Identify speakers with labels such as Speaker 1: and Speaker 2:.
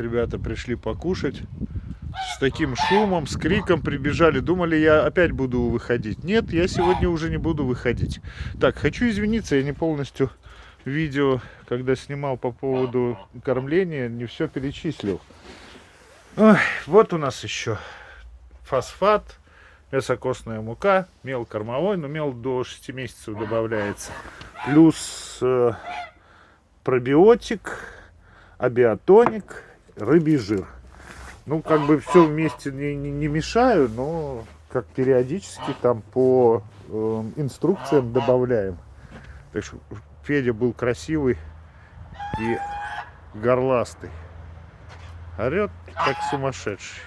Speaker 1: Ребята пришли покушать. С таким шумом, с криком прибежали. Думали, я опять буду выходить. Нет, я сегодня уже не буду выходить. Так, хочу извиниться, я не полностью видео, когда снимал по поводу кормления, не все перечислил. Ой, вот у нас еще фосфат, мясокостная мука, мел кормовой, но мел до 6 месяцев добавляется. Плюс пробиотик, абиотоник, рыбий жир. Ну, как бы все вместе не мешаю, но как периодически там по инструкциям добавляем. Так что Федя был красивый и горластый. Орет как сумасшедший.